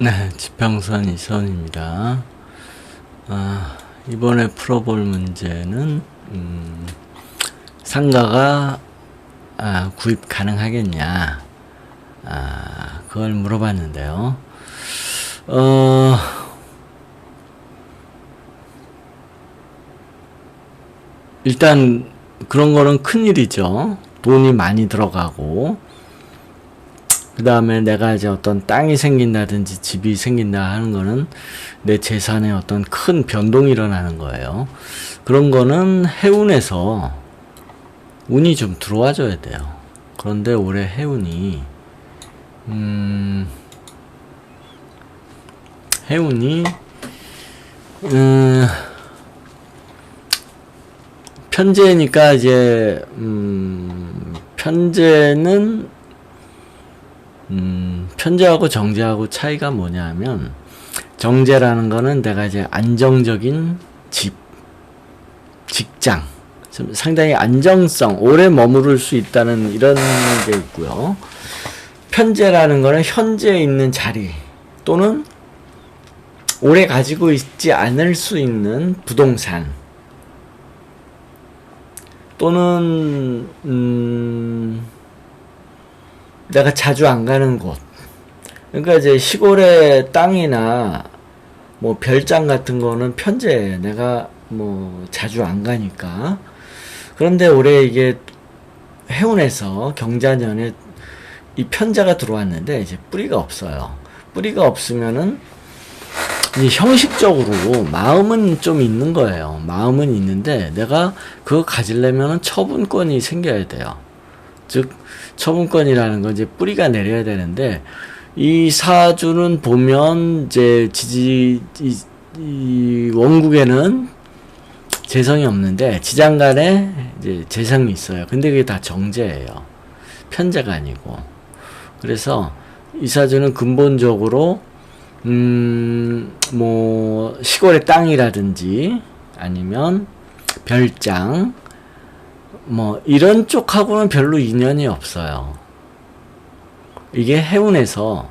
네, 지평선 이선입니다. 이번에 풀어볼 문제는 상가가 구입 가능하겠냐, 그걸 물어봤는데요. 일단 그런 거는 큰일이죠. 돈이 많이 들어가고, 그 다음에 내가 이제 어떤 땅이 생긴다든지 집이 생긴다 하는 거는 내 재산에 어떤 큰 변동이 일어나는 거예요. 그런 거는 해운에서 운이 좀 들어와 줘야 돼요. 그런데 올해 해운이 편제니까 이제 편제하고 정제하고 차이가 뭐냐면, 정제라는 거는 내가 이제 안정적인 집, 직장, 상당히 안정성, 오래 머무를 수 있다는 이런 게 있고요. 편제라는 거는 현재 있는 자리 또는 오래 가지고 있지 않을 수 있는 부동산 또는 내가 자주 안 가는 곳. 그러니까 이제 시골의 땅이나 뭐 별장 같은 거는 편제예요. 내가 뭐 자주 안 가니까. 그런데 올해 이게 해운에서 경자년에 이 편제가 들어왔는데 이제 뿌리가 없어요. 뿌리가 없으면은 이제 형식적으로 마음은 좀 있는 거예요. 마음은 있는데 내가 그거 가지려면은 처분권이 생겨야 돼요. 즉 처분권이라는 건 이제 뿌리가 내려야 되는데, 이 사주는 보면 이제 이 원국에는 재성이 없는데 지장간에 이제 재성이 있어요. 근데 그게 다 정제예요. 편제가 아니고. 그래서 이 사주는 근본적으로 뭐 시골의 땅이라든지 아니면 별장 뭐 이런 쪽하고는 별로 인연이 없어요. 이게 해운에서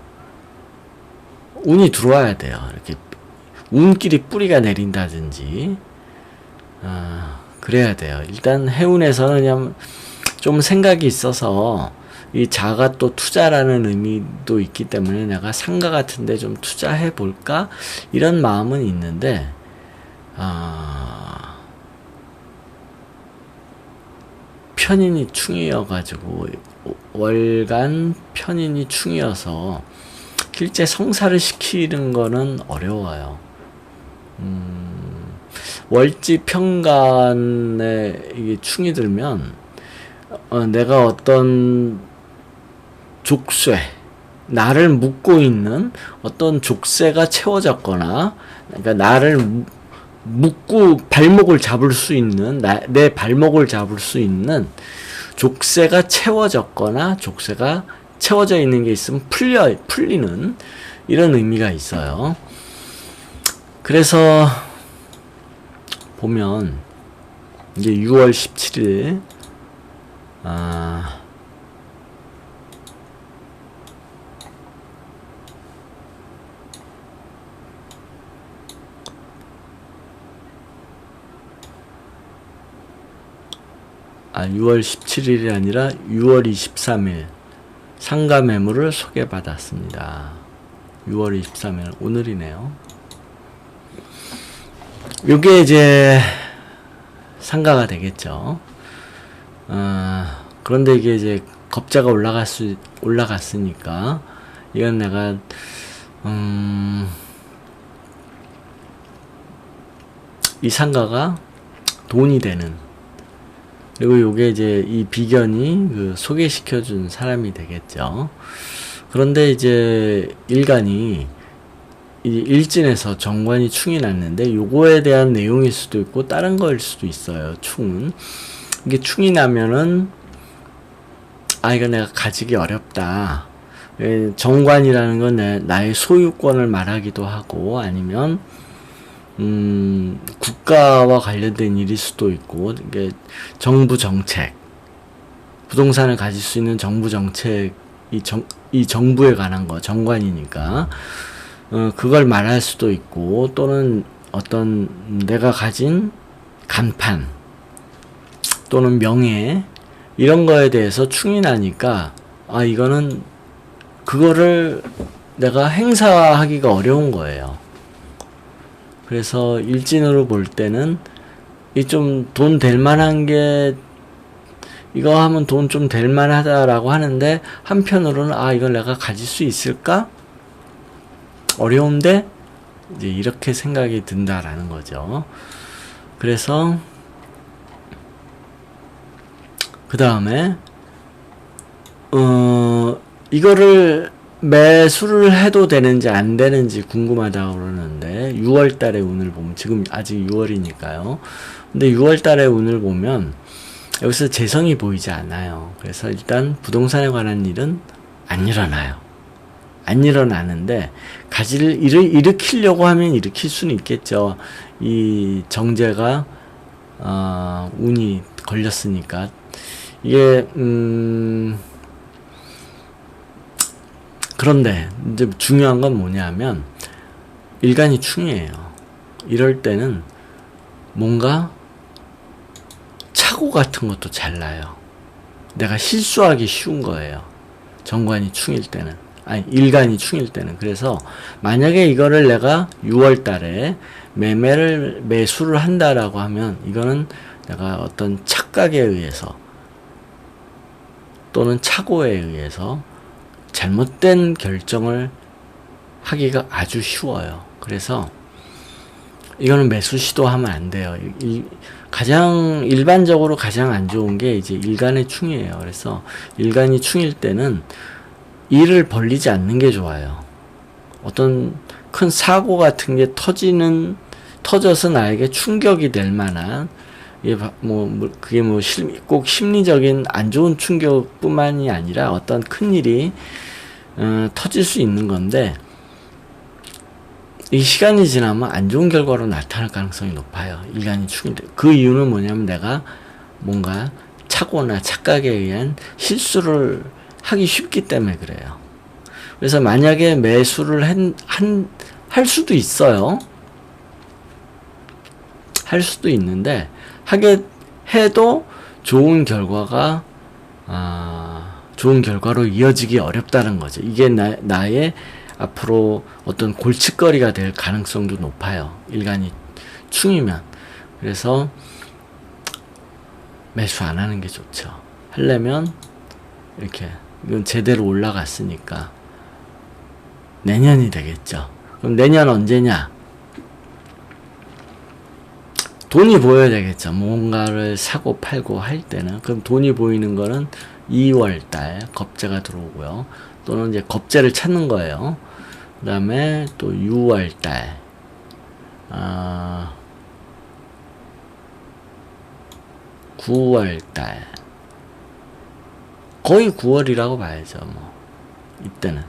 운이 들어와야 돼요. 이렇게 운끼리 뿌리가 내린다든지 그래야 돼요. 일단 해운에서는 그냥 좀 생각이 있어서, 이 자가 또 투자라는 의미도 있기 때문에 내가 상가 같은데 좀 투자해 볼까 이런 마음은 있는데, 편인이 충이어가지고 월간 편인이 충이어서 실제 성사를 시키는 거는 어려워요. 월지 편간에 이게 충이 들면 내가 어떤 족쇄, 나를 묶고 있는 어떤 족쇄가 채워졌거나, 그러니까 나를 묶고 발목을 잡을 수 있는, 내 발목을 잡을 수 있는 족쇄가 채워졌거나 족쇄가 채워져 있는 게 있으면 풀리는 이런 의미가 있어요. 그래서 보면 이제 6월 17일 6월 17일이 아니라 6월 23일 상가 매물을 소개받았습니다. 6월 23일 오늘이네요. 요게 이제 상가가 되겠죠. 그런데 이게 이제 겁자가 올라갔으니까 이건 내가 이 상가가 돈이 되는, 그리고 요게 이제 이 비견이 그 소개시켜준 사람이 되겠죠. 그런데 이제 일간이 이 일진에서 정관이 충이 났는데 요거에 대한 내용일 수도 있고 다른 거일 수도 있어요. 충은 이게 충이 나면은 이거 내가 가지기 어렵다. 정관이라는 건 나의 소유권을 말하기도 하고, 아니면 국가와 관련된 일일 수도 있고, 이게 정부 정책, 부동산을 가질 수 있는 정부 정책, 이 정부에 관한 거, 정관이니까 그걸 말할 수도 있고, 또는 어떤 내가 가진 간판 또는 명예 이런 거에 대해서 충이 나니까 이거는 그거를 내가 행사하기가 어려운 거예요. 그래서 일진으로 볼 때는 이 좀 돈 될 만한 게 이거 하면 돈 좀 될 만하다라고 하는데, 한편으로는 이걸 내가 가질 수 있을까? 어려운데 이제 이렇게 생각이 든다라는 거죠. 그래서 그 다음에 이거를 매수를 해도 되는지 안 되는지 궁금하다고 그러는데, 6월 달에 운을 보면, 지금 아직 6월이니까요. 근데 6월 달에 운을 보면 여기서 재성이 보이지 않아요. 그래서 일단 부동산에 관한 일은 안 일어나요. 안 일어나는데, 일으키려고 하면 일으킬 수는 있겠죠. 이 정제가 운이 걸렸으니까. 이게 그런데 이제 중요한 건 뭐냐면, 일간이 충이에요. 이럴 때는 뭔가 착오 같은 것도 잘 나요. 내가 실수하기 쉬운 거예요. 정관이 충일 때는. 일간이 충일 때는. 그래서 만약에 이거를 내가 6월 달에 매수를 한다라고 하면, 이거는 내가 어떤 착각에 의해서 또는 착오에 의해서 잘못된 결정을 하기가 아주 쉬워요. 그래서 이거는 매수 시도하면 안 돼요. 일반적으로 가장 안 좋은 게 이제 일간의 충이에요. 그래서 일간이 충일 때는 일을 벌리지 않는 게 좋아요. 어떤 큰 사고 같은 게 터져서 나에게 충격이 될 만한, 그게 꼭 심리적인 안 좋은 충격뿐만이 아니라 어떤 큰 일이 터질 수 있는 건데, 이 시간이 지나면 안 좋은 결과로 나타날 가능성이 높아요. 일간이 충인데. 그 이유는 뭐냐면, 내가 뭔가 착오나 착각에 의한 실수를 하기 쉽기 때문에 그래요. 그래서 만약에 매수를 할 수도 있어요. 할 수도 있는데, 하게 해도 좋은 결과로 이어지기 어렵다는 거죠. 이게 나의 앞으로 어떤 골칫거리가 될 가능성도 높아요. 일간이 충이면. 그래서 매수 안 하는 게 좋죠. 하려면 이렇게, 이건 제대로 올라갔으니까 내년이 되겠죠. 그럼 내년 언제냐? 돈이 보여야 되겠죠. 뭔가를 사고 팔고 할 때는. 그럼 돈이 보이는 거는 2월달 겁재가 들어오고요. 또는 이제 겁재를 찾는 거예요. 그 다음에 또 6월달, 9월달, 거의 9월이라고 봐야죠. 이때는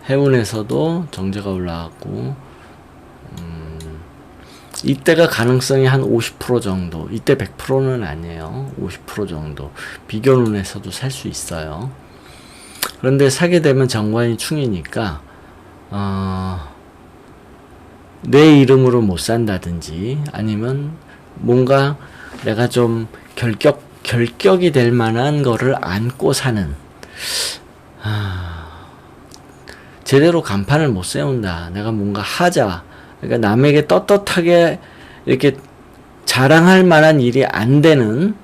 해운에서도 정제가 올라왔고, 이때가 가능성이 한 50% 정도, 이때 100%는 아니에요. 50% 정도. 비견운에서도 살 수 있어요. 그런데 사게 되면 정관이 충이니까 내 이름으로 못 산다든지, 아니면 뭔가 내가 좀 결격이 될 만한 거를 안고 사는, 제대로 간판을 못 세운다. 내가 뭔가 하자. 그러니까 남에게 떳떳하게 이렇게 자랑할 만한 일이 안 되는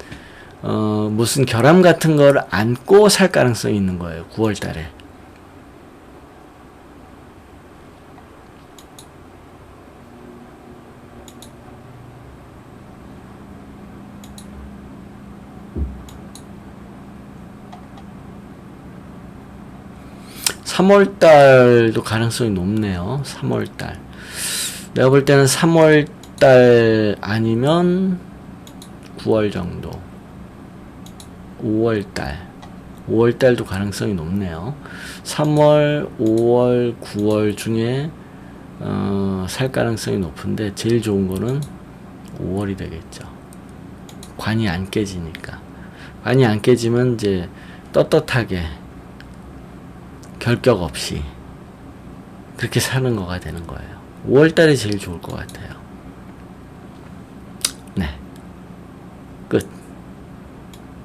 무슨 결함 같은 걸 안고 살 가능성이 있는 거예요. 9월 달에. (3월 달도) 가능성이 높네요. 3월 달. 내가 볼 때는 3월 달 아니면 9월 정도. 5월 달. 5월 달도 가능성이 높네요. 3월, 5월, 9월 중에 살 가능성이 높은데, 제일 좋은 거는 5월이 되겠죠. 관이 안 깨지니까. 관이 안 깨지면 이제 떳떳하게 결격 없이 그렇게 사는 거가 되는 거예요. 5월달이 제일 좋을 것 같아요. 네.